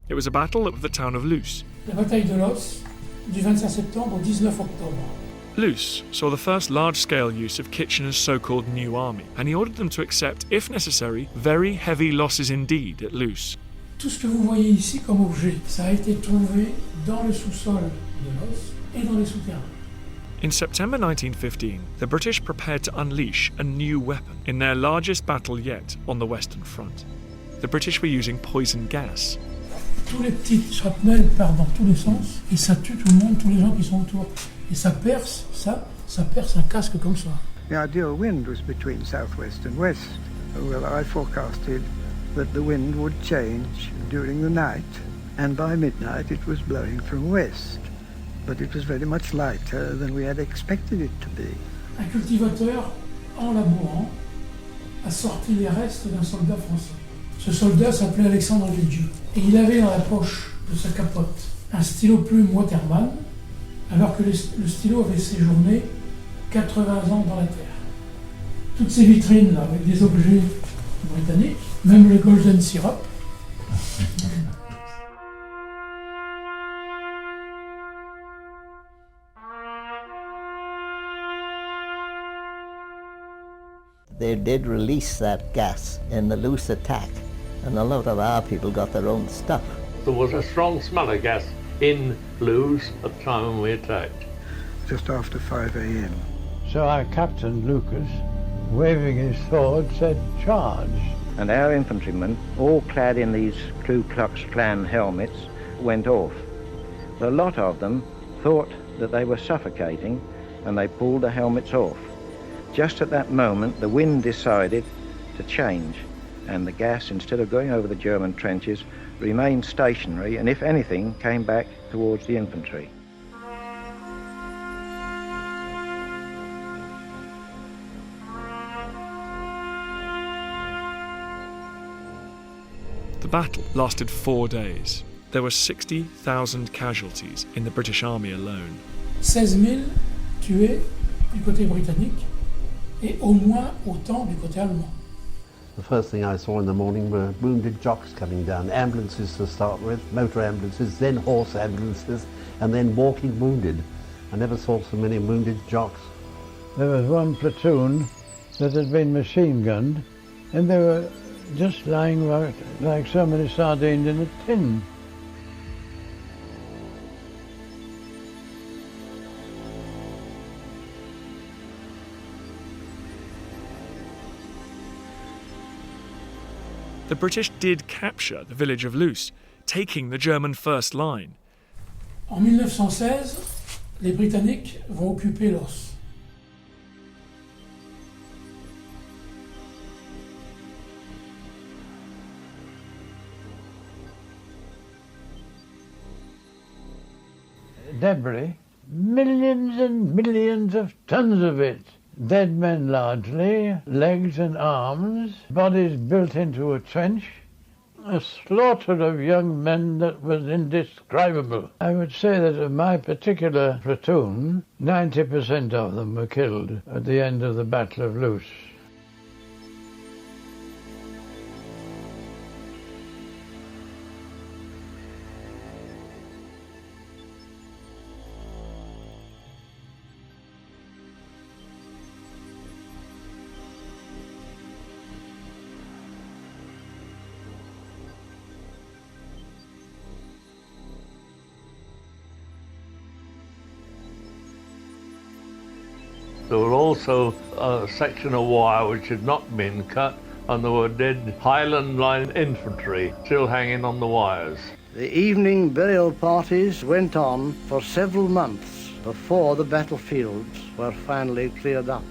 It was a battle of the town of Loos. La bataille de Loos, du 25 septembre au 19 octobre. Loos saw the first large-scale use of Kitchener's so-called New Army, and he ordered them to accept, if necessary, very heavy losses indeed at Loos. Tout ce que vous voyez ici comme objet, ça a été trouvé dans le sous-sol de Loos et dans les souterrains. In September 1915, the British prepared to unleash a new weapon in their largest battle yet on the Western Front. The British were using poison gas. Tous les petites shrapnels partent dans tous les sens et ça tue tout le monde, tous les gens qui sont autour. Et ça perce un casque comme ça. The ideal wind was between southwest and west. Well, I forecasted that the wind would change during the night, and by midnight it was blowing from west. But it was very much lighter than we had expected it to be. Un cultivateur, en labourant, a sorti les restes d'un soldat français. Ce soldat s'appelait Alexandre Villedieu. Et il avait dans la poche de sa capote un stylo plume Waterman, alors que le stylo avait séjourné 80 ans dans la Terre. Toutes ces vitrines là, avec des objets britanniques, même le Golden Syrup. They did release that gas in the Loos attack, and a lot of our people got their own stuff. There was a strong smell of gas in Loos at the time when we attacked. Just after 5 a.m. So our Captain Lucas, waving his sword, said, "Charge." And our infantrymen, all clad in these Ku Klux Klan helmets, went off. A lot of them thought that they were suffocating, and they pulled the helmets off. Just at that moment, the wind decided to change, and the gas, instead of going over the German trenches, remained stationary, and if anything, came back towards the infantry. The battle lasted 4 days. There were 60,000 casualties in the British Army alone. 16 000 tués du côté britannique et au moins autant du côté allemand. The first thing I saw in the morning were wounded jocks coming down, ambulances to start with, motor ambulances, then horse ambulances, and then walking wounded. I never saw so many wounded jocks. There was one platoon that had been machine gunned, and they were just lying like so many sardines in a tin. The British did capture the village of Loos, taking the German first line. En 1916, les Britanniques vont occuper Loos. Debris, millions and millions of tons of it. Dead men largely, legs and arms, bodies built into a trench, a slaughter of young men that was indescribable. I would say that of my particular platoon, 90% of them were killed at the end of the Battle of Loos. There were also a section of wire which had not been cut, and there were dead Highland Line infantry still hanging on the wires. The evening burial parties went on for several months before the battlefields were finally cleared up.